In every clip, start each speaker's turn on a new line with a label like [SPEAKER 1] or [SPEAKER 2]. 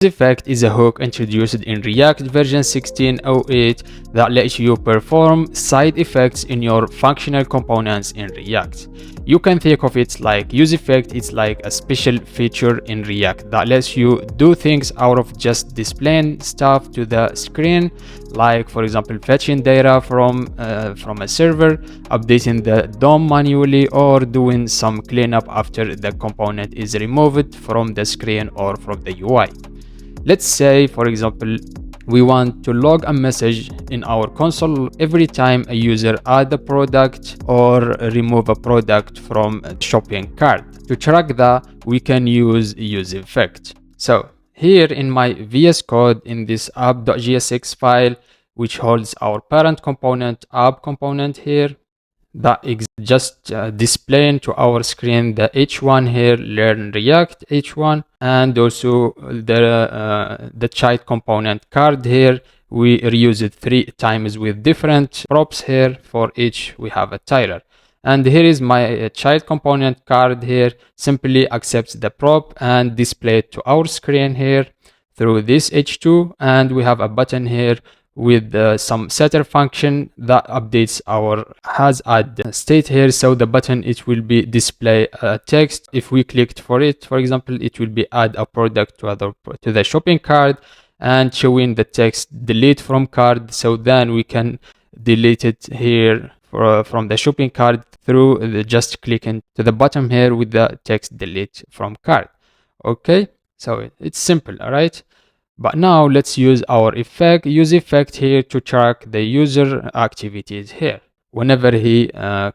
[SPEAKER 1] Effect is a hook introduced in React version 16.08 that lets you perform side effects in your functional components in React. You can think of it like useEffect. It's like a special feature in React that lets you do things out of just displaying stuff to the screen, like for example fetching data from a server, updating the DOM manually, or doing some cleanup after the component is removed from the screen or from the UI. Let's say, for example, we want to log a message in our console every time a user adds a product or remove a product from a shopping cart. To track that, we can use useEffect. So here in my VS Code, in this app.jsx file, which holds our parent component, app component here, that is just displaying to our screen the h1 here, learn React h1, and also the child component card here. We reuse it 3 times with different props here. For each we have a title, and here is my child component card here. Simply accepts the prop and display it to our screen here through this h2, and we have a button here with some setter function that updates our has add state here. So the button, it will be display text. If we clicked for it, for example, it will be add a product to the shopping cart and showing the text delete from cart. So then we can delete it here from the shopping cart through just clicking to the bottom here with the text delete from cart. Okay, so it's simple. All right. But now let's use our useEffect here to track the user activities here. Whenever he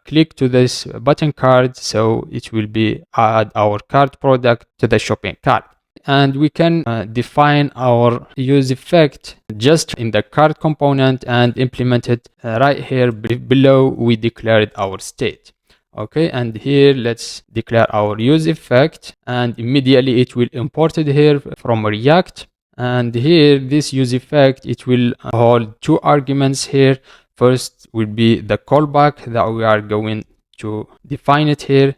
[SPEAKER 1] click to this button card, so it will be add our cart product to the shopping cart. And we can define our useEffect just in the cart component and implement it right here below we declared our state. Okay, and here let's declare our useEffect, and immediately it will import it here from React. And here this useEffect, it will hold 2 arguments here. First will be the callback that we are going to define it here,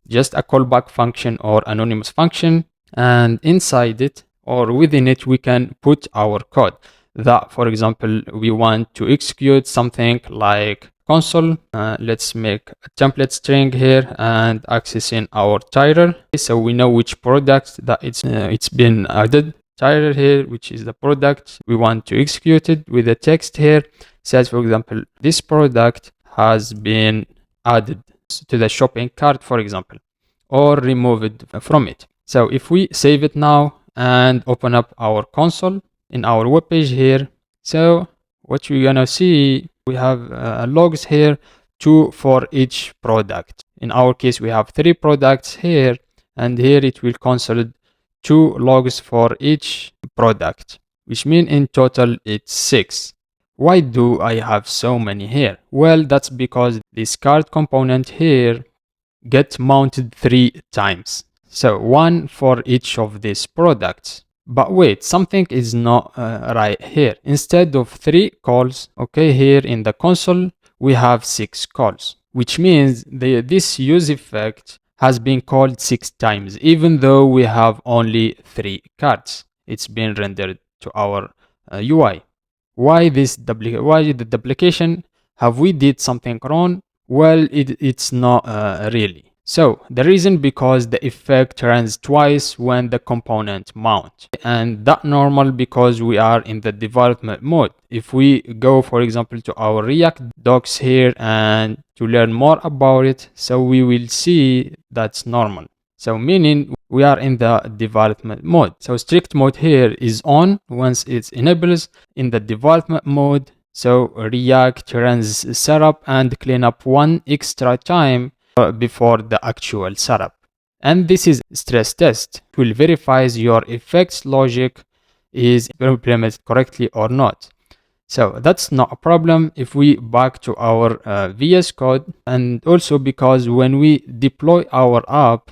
[SPEAKER 1] just a callback function or anonymous function, and inside it or within it we can put our code that, for example, we want to execute something like console. Let's make a template string here and accessing our title, so we know which product that it's been added. Title here, which is the product we want to execute it with the text here, says, for example, this product has been added to the shopping cart, for example, or removed from it. So if we save it now and open up our console in our web page here, so what we're gonna see, we have logs here, 2 for each product. In our case, we have 3 products here, and here it will console 2 logs for each product, which means in total it's 6. Why do I have so many here? Well, that's because this cart component here gets mounted 3 times. So 1 for each of these products. But wait, something is not right here. Instead of 3 calls, okay, here in the console, we have 6 calls, which means this useEffect has been called 6 times, even though we have only 3 cards. It's been rendered to our UI. Why the duplication? Have we did something wrong? Well, it's not really. So the reason, because the effect runs twice when the component mount, and that normal because we are in the development mode. If we go, for example, to our React docs here and to learn more about it, so we will see that's normal. So meaning we are in the development mode. So strict mode here is on once it's enables in the development mode. So React runs setup and cleanup 1 extra time before the actual setup. And this is stress test. It will verify your effects logic is implemented correctly or not. So that's not a problem if we back to our VS Code. And also because when we deploy our app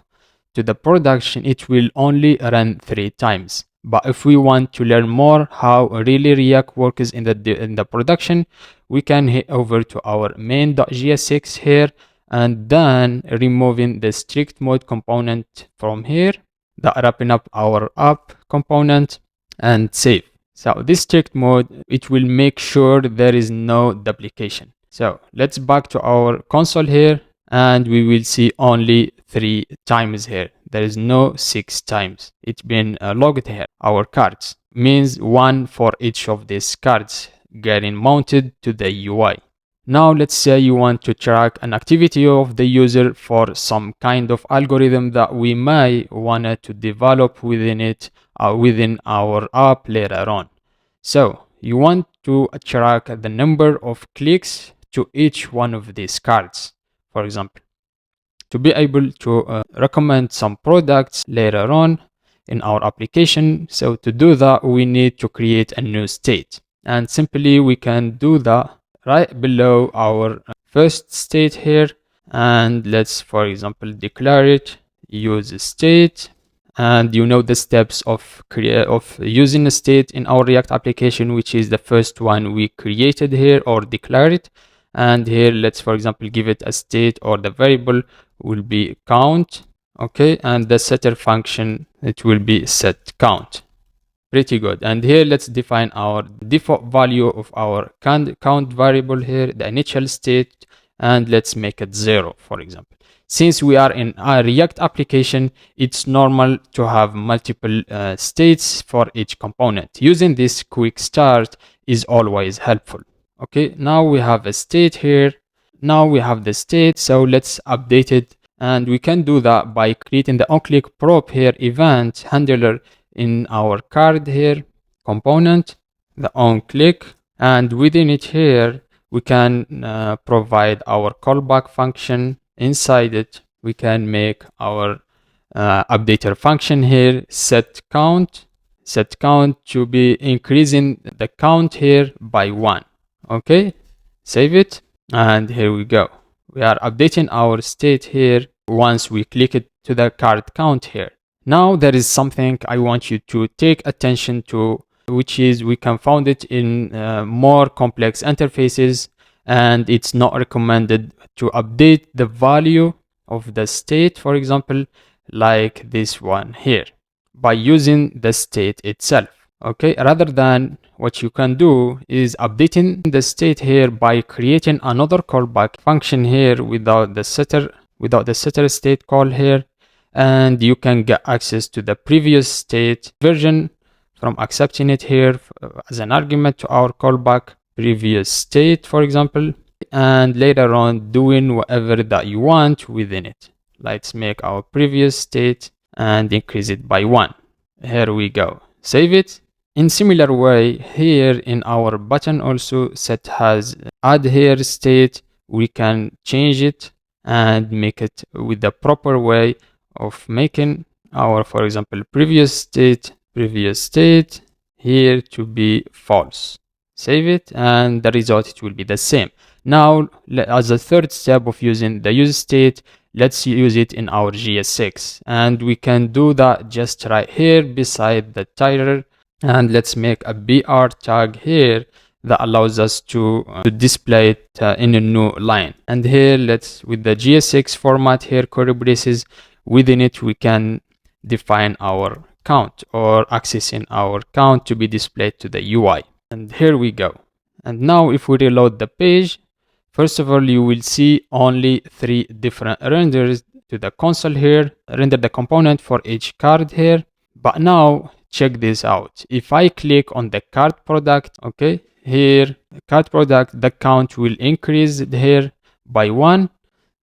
[SPEAKER 1] to the production, it will only run 3 times. But if we want to learn more how really React works in the production, we can head over to our main.jsx here, and then removing the strict mode component from here, that wrapping up our app component. and save. So this strict mode, it will make sure there is no duplication. So let's back to our console here, and we will see only 3 times here. There is no 6 times. It's been logged here. Our cards means 1 for each of these cards getting mounted to the UI. Now let's say you want to track an activity of the user for some kind of algorithm that we may want to develop within it, within our app later on. So you want to track the number of clicks to each one of these cards, for example, to be able to recommend some products later on in our application. So to do that, we need to create a new state, and simply we can do that right below our first state here. And let's, for example, declare it use state. And you know the steps of using a state in our React application, which is the first one we created here or declare it. And here, let's, for example, give it a state, or the variable will be count. Okay, and the setter function, it will be set count. Pretty good. And here, let's define our default value of our count variable here, the initial state, and let's make it 0, for example. Since we are in a React application, it's normal to have multiple states for each component. Using this quick start is always helpful. Okay, now we have a state here. Now we have the state, so let's update it. And we can do that by creating the onClick prop here event handler in our card here component, the onClick, and within it here we can provide our callback function. Inside it we can make our updater function here, set count to be increasing the count here by 1. Okay, save it, and here we go. We are updating our state here once we click it to the card count here. Now there is something I want you to take attention to, which is we can find it in more complex interfaces, and it's not recommended to update the value of the state, for example, like this one here, by using the state itself. Okay, rather than, what you can do is updating the state here by creating another callback function here without the setter state call here, and you can get access to the previous state version from accepting it here as an argument to our callback previous state, for example, and later on doing whatever that you want within it. Let's make our previous state and increase it by 1. Here we go. Save it. In similar way, here in our button also set has add here state. We can change it and make it with the proper way of making our, for example, previous state here to be false. Save it, and the result, it will be the same. Now, as a third step of using the use state, let's use it in our JS6, and we can do that just right here beside the title. And let's make a BR tag here that allows us to display it in a new line. And here, let's, with the JS6 format here, curly braces, within it we can define our count, or accessing our count to be displayed to the UI. And here we go. And now if we reload the page, first of all, you will see only 3 different renders to the console here, render the component for each card here. But now check this out. If I click on the card product, okay, here, card product, the count will increase here by 1.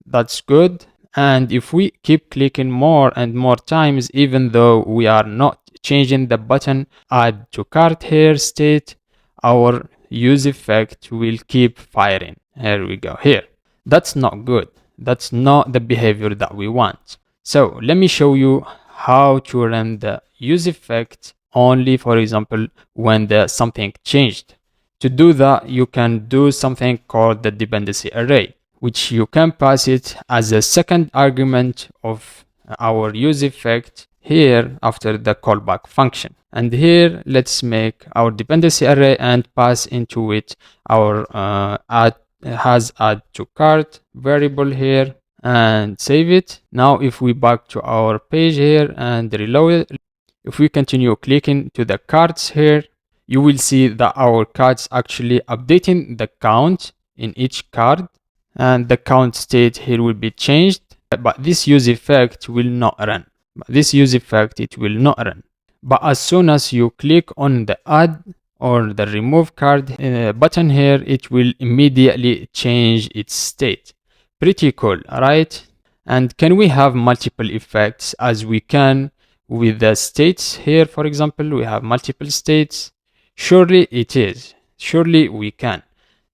[SPEAKER 1] That's good. And if we keep clicking more and more times, even though we are not changing the button add to cart here state, our use effect will keep firing. Here we go. Here, that's not good. That's not the behavior that we want. So let me show you how to run the use effect only, for example, when something changed. To do that, you can do something called the dependency array, which you can pass it as a second argument of our use effect here after the callback function. And here, let's make our dependency array and pass into it our add to cart variable here, and save it. Now, if we back to our page here and reload it, If we continue clicking to the cards here, you will see that our cards actually updating the count in each card, and the count state here will be changed, but this use effect will not run. It will not run. But as soon as you click on the add or the remove card button here, it will immediately change its state. Pretty cool, right? And can we have multiple effects as we can with the states here? For example, we have multiple states. Surely it is. Surely we can.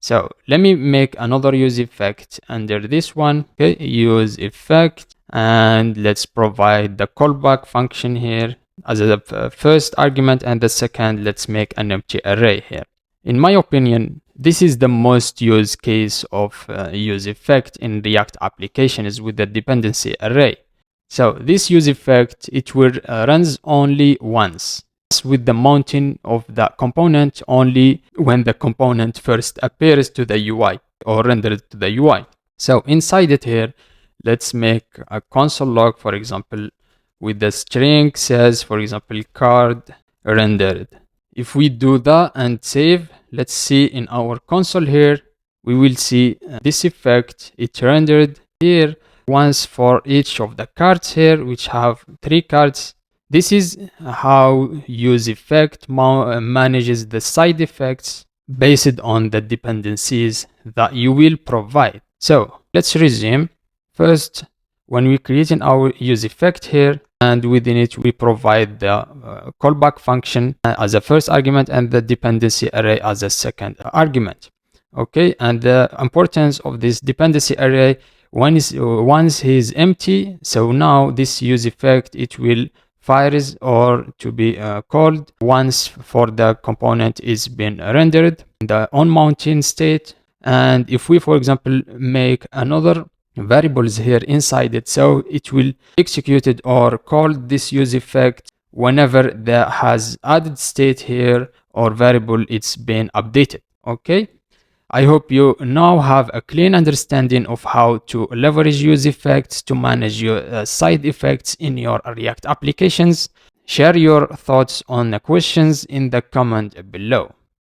[SPEAKER 1] So let me make another use effect under this one. Okay, use effect, and let's provide the callback function here as a first argument, and the second, let's make an empty array here. In my opinion, this is the most used case of use effect in React applications with the dependency array. So this use effect, it will runs only once with the mounting of the component only when the component first appears to the UI or rendered to the UI. So inside it here, let's make a console log, for example, with the string says, for example, card rendered. If we do that and save, let's see in our console here, we will see this effect. It rendered here once for each of the cards here, which have 3 cards. This is how use effect manages the side effects based on the dependencies that you will provide. So let's resume. First, when we create our use effect here, and within it we provide the callback function as a first argument and the dependency array as a second argument. Okay, and the importance of this dependency array, once is empty, so now this use effect, it will fires or to be called once for the component is been rendered in the on mounting state. And if we, for example, make another variables here inside it, so it will execute it or call this use effect whenever there has added state here or variable it's been updated. Okay, I hope you now have a clean understanding of how to leverage use effects to manage your side effects in your React applications. Share your thoughts on the questions in the comment below.